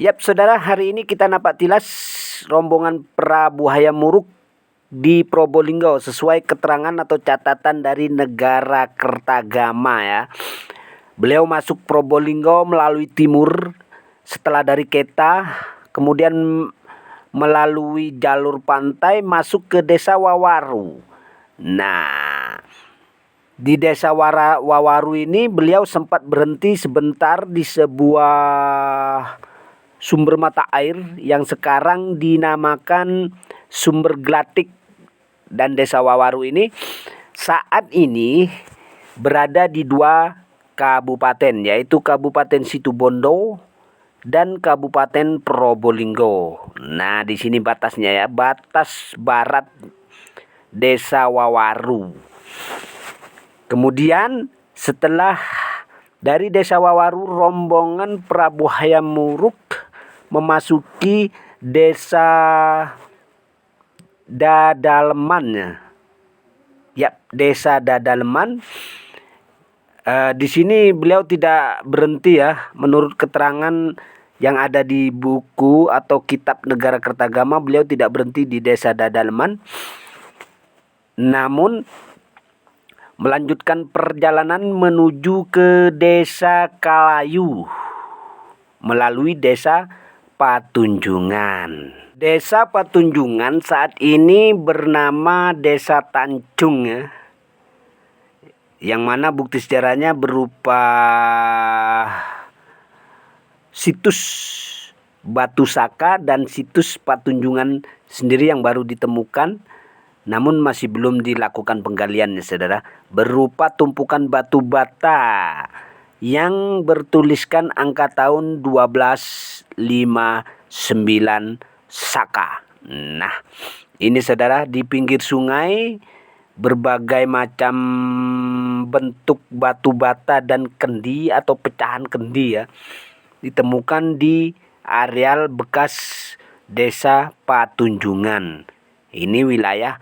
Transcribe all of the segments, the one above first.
Yap, saudara, hari ini kita napak tilas rombongan Prabu Hayam Wuruk di Probolinggo sesuai keterangan atau catatan dari Negara Kertagama ya. Beliau masuk Probolinggo melalui timur setelah dari Keta, kemudian melalui jalur pantai masuk ke Desa Wawaru. Nah, di Desa Wawaru ini beliau sempat berhenti sebentar di sebuah sumber mata air yang sekarang dinamakan Sumber Glatik, dan Desa Wawaru ini saat ini berada di dua kabupaten, yaitu Kabupaten Situbondo dan Kabupaten Probolinggo. Nah, di sini batasnya ya, batas barat Desa Wawaru. Kemudian setelah dari Desa Wawaru, rombongan Prabu Hayam Wuruk memasuki Desa Dadaleman. Ya, Desa Dadaleman. Di sini beliau tidak berhenti ya. Menurut keterangan yang ada di buku atau kitab Negara Kertagama, beliau tidak berhenti di Desa Dadaleman. Namun melanjutkan perjalanan menuju ke Desa Kalayu melalui Desa Patunjungan. Desa Patunjungan saat ini bernama Desa Tanjung ya, yang mana bukti sejarahnya berupa situs Batu Saka dan situs Patunjungan sendiri yang baru ditemukan, namun masih belum dilakukan penggalian ya saudara, berupa tumpukan batu bata yang bertuliskan angka tahun 1259 Saka. Nah, ini saudara, di pinggir sungai berbagai macam bentuk batu bata dan kendi atau pecahan kendi ya ditemukan di areal bekas Desa Patunjungan. Ini wilayah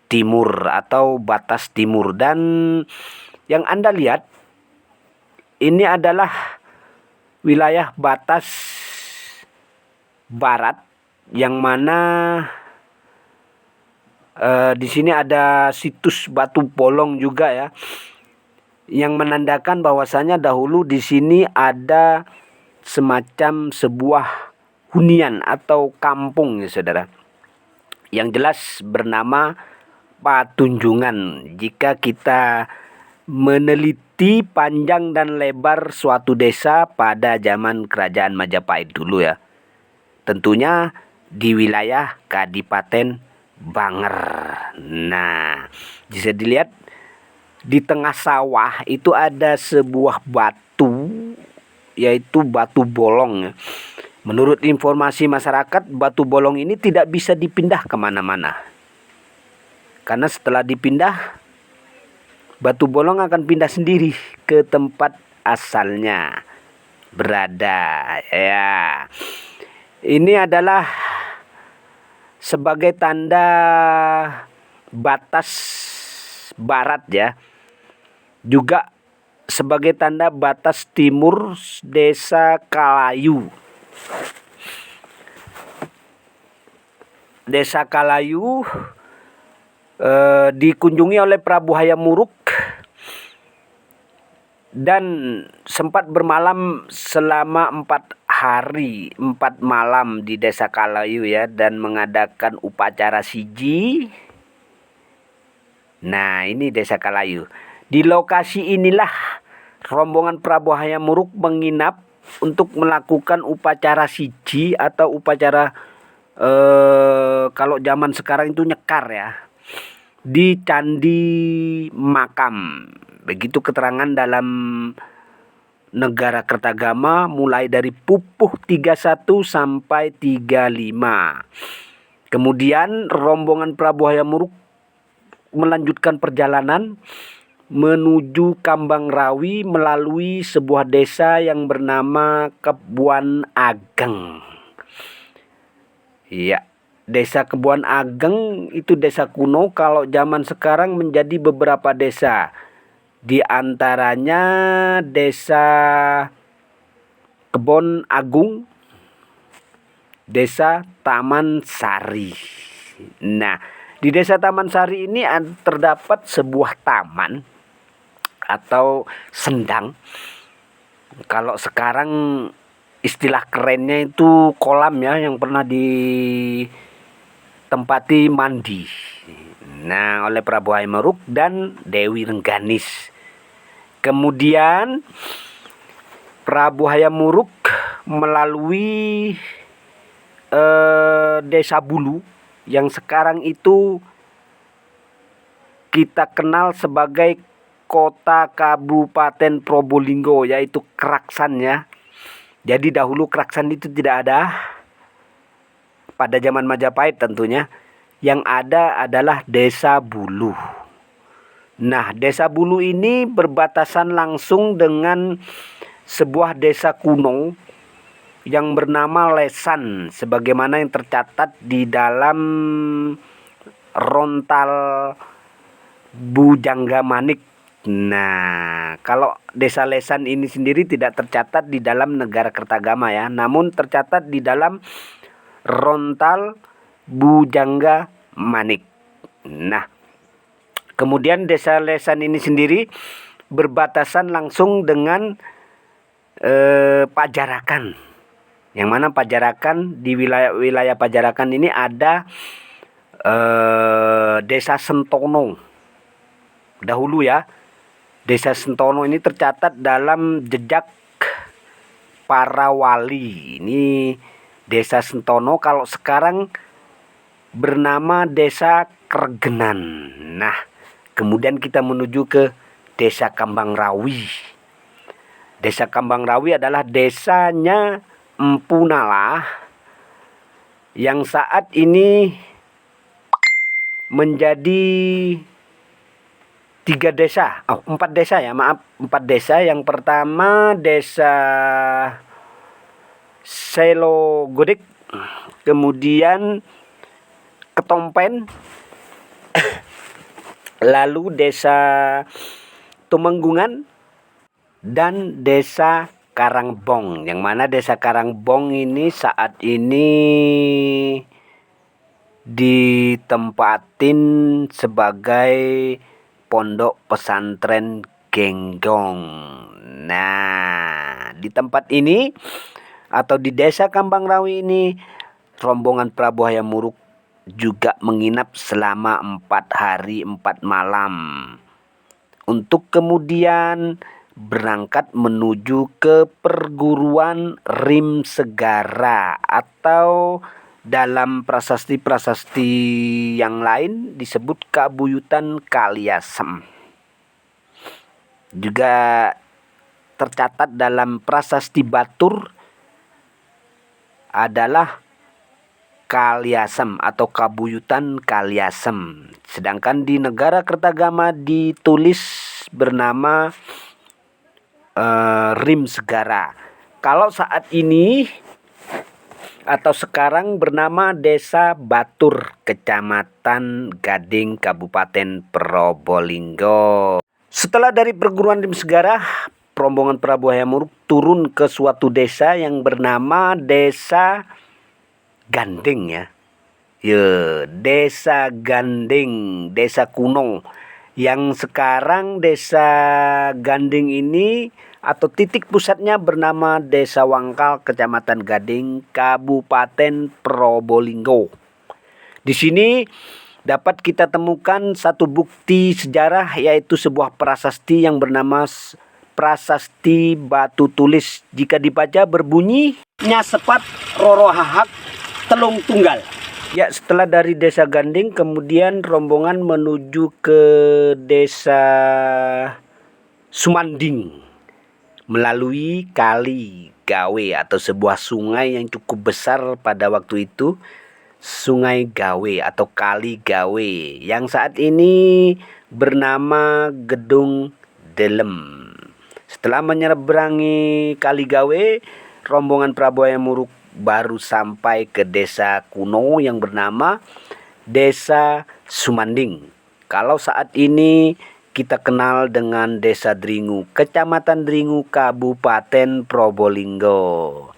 timur atau batas timur, dan yang Anda lihat ini adalah wilayah batas barat, yang mana di sini ada situs batu bolong juga ya, yang menandakan bahwasanya dahulu di sini ada semacam sebuah hunian atau kampung ya saudara, yang jelas bernama Patunjungan. Jika kita meneliti panjang dan lebar suatu desa pada zaman Kerajaan Majapahit dulu ya, tentunya di wilayah Kadipaten Banger. Nah, bisa dilihat di tengah sawah itu ada sebuah batu, yaitu batu bolong ya. Menurut informasi masyarakat, batu bolong ini tidak bisa dipindah kemana-mana, karena setelah dipindah, batu bolong akan pindah sendiri ke tempat asalnya berada ya. Ini adalah sebagai tanda batas barat ya, juga sebagai tanda batas timur Desa Kalayu. Desa Kalayu dikunjungi oleh Prabu Hayam Wuruk dan sempat bermalam selama 4 hari 4 malam di Desa Kalayu ya, dan mengadakan upacara siji. Nah, ini Desa Kalayu. Di lokasi inilah rombongan Prabu Hayam Wuruk menginap untuk melakukan upacara siji atau upacara kalau zaman sekarang itu nyekar ya, di Candi Makam. Begitu keterangan dalam Negara Kertagama mulai dari pupuh 31 sampai 35. Kemudian rombongan Prabu Hayam Wuruk melanjutkan perjalanan menuju Kambang Rawi melalui sebuah desa yang bernama Kebuan Ageng. Ya, Desa Kebuan Ageng itu desa kuno, kalau zaman sekarang menjadi beberapa desa. Di antaranya Desa Kebon Agung, Desa Taman Sari. Nah, di Desa Taman Sari ini terdapat sebuah taman atau sendang. Kalau sekarang istilah kerennya itu kolam ya, yang pernah ditempati mandi. Nah, oleh Prabu Hayam Wuruk dan Dewi Rengganis. Kemudian Prabu Hayam Wuruk melalui Desa Bulu yang sekarang itu kita kenal sebagai kota Kabupaten Probolinggo, yaitu Kraksan ya. Jadi dahulu Kraksan itu tidak ada pada zaman Majapahit tentunya. Yang ada adalah Desa Bulu. Nah, Desa Bulu ini berbatasan langsung dengan sebuah desa kuno yang bernama Lesan, sebagaimana yang tercatat di dalam Rontal Bujangga Manik. Nah, kalau Desa Lesan ini sendiri tidak tercatat di dalam Negara Kertagama ya, namun tercatat di dalam Rontal Bujangga Manik. Nah, kemudian Desa Lesan ini sendiri berbatasan langsung dengan Pajarakan, yang mana Pajarakan, di wilayah Pajarakan ini ada Desa Sentono. Dahulu ya, Desa Sentono ini tercatat dalam jejak para wali. Ini Desa Sentono, kalau sekarang bernama Desa Kergenan. Nah, kemudian kita menuju ke Desa Kambangrawi. Desa Kambangrawi adalah desanya Empu Nala yang saat ini menjadi 4 desa ya, maaf, 4 desa. Yang pertama Desa Selo Godek, kemudian Ketompen, lalu Desa Tumenggungan, dan Desa Karangbong, yang mana Desa Karangbong ini saat ini ditempatin sebagai pondok pesantren Genggong. Nah, di tempat ini atau di Desa Kambangrawi ini, rombongan Prabu Hayam Wuruk juga menginap selama 4 hari 4 malam untuk kemudian berangkat menuju ke perguruan Rim Segara, atau dalam prasasti-prasasti yang lain disebut Kabuyutan Kaliasem. Juga tercatat dalam prasasti Batur adalah Kaliasem atau Kabuyutan Kaliasem. Sedangkan di Negara Kertagama ditulis bernama Rim Segara. Kalau saat ini atau sekarang bernama Desa Batur, Kecamatan Gading, Kabupaten Probolinggo. Setelah dari perguruan Rim Segara, rombongan Prabu Hayam Wuruk turun ke suatu desa yang bernama Desa Ganding ya. Desa Ganding, desa kuno. Yang sekarang Desa Ganding ini atau titik pusatnya bernama Desa Wangkal, Kecamatan Gading, Kabupaten Probolinggo. Di sini dapat kita temukan satu bukti sejarah, yaitu sebuah prasasti yang bernama Prasasti Batu Tulis. Jika dibaca berbunyi Nyasepat Roro Hahak Telung Tunggal. Ya, setelah dari Desa Ganding, kemudian rombongan menuju ke Desa Sumanding melalui Kali Gawe atau sebuah sungai yang cukup besar pada waktu itu, Sungai Gawe atau Kali Gawe, yang saat ini bernama Gedung Delem. Setelah menyeberangi Kali Gawe, rombongan Prabu Hayam Wuruk baru sampai ke desa kuno yang bernama Desa Sumanding. Kalau saat ini kita kenal dengan Desa Dringu, Kecamatan Dringu, Kabupaten Probolinggo.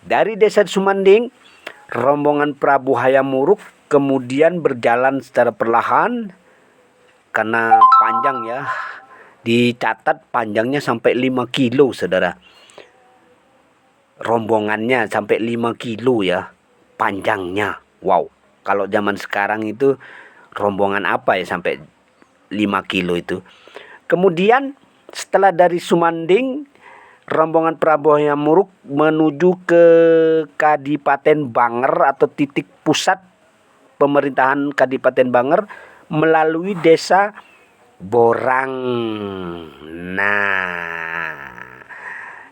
Dari Desa Sumanding, rombongan Prabu Hayam Wuruk kemudian berjalan secara perlahan karena panjang ya. Dicatat panjangnya sampai 5 kilo, saudara. Rombongannya sampai 5 kilo ya panjangnya. Wow, kalau zaman sekarang itu rombongan apa ya sampai 5 kilo itu. Kemudian setelah dari Sumanding, rombongan Prabu Hayam Wuruk menuju ke Kadipaten Banger atau titik pusat pemerintahan Kadipaten Banger melalui desa Borang. Nah,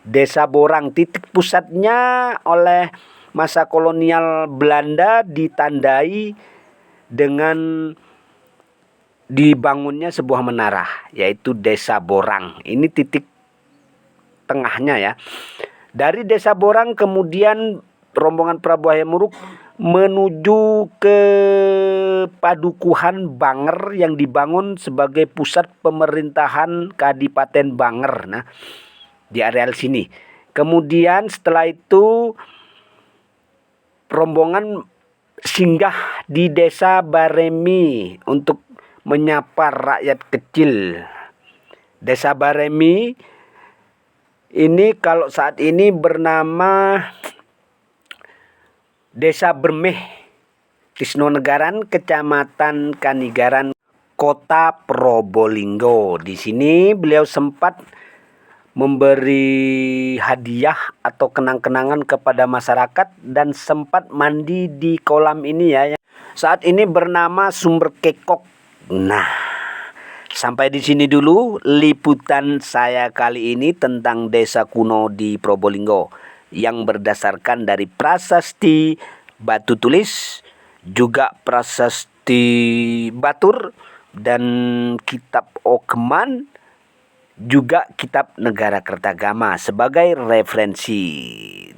desa Borang titik pusatnya oleh masa kolonial Belanda ditandai dengan dibangunnya sebuah menara, yaitu desa Borang. Ini titik tengahnya ya. Dari desa Borang kemudian rombongan Prabu Hayam Wuruk menuju ke Padukuhan Banger yang dibangun sebagai pusat pemerintahan Kadipaten Banger. Nah, di areal sini. Kemudian setelah itu rombongan singgah di desa Baremi untuk menyapa rakyat kecil. Desa Baremi ini kalau saat ini bernama Desa Bermeh, Tisnonegaran, Kecamatan Kanigaran, Kota Probolinggo. Di sini beliau sempat memberi hadiah atau kenang-kenangan kepada masyarakat dan sempat mandi di kolam ini ya. Saat ini bernama Sumber Kekok. Nah, sampai di sini dulu liputan saya kali ini tentang desa kuno di Probolinggo yang berdasarkan dari prasasti batu tulis, juga prasasti Batur dan kitab Okeman, juga kitab Negara Kertagama sebagai referensi.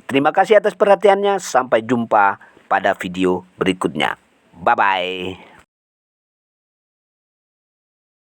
Terima kasih atas perhatiannya. Sampai jumpa pada video berikutnya. Bye-bye.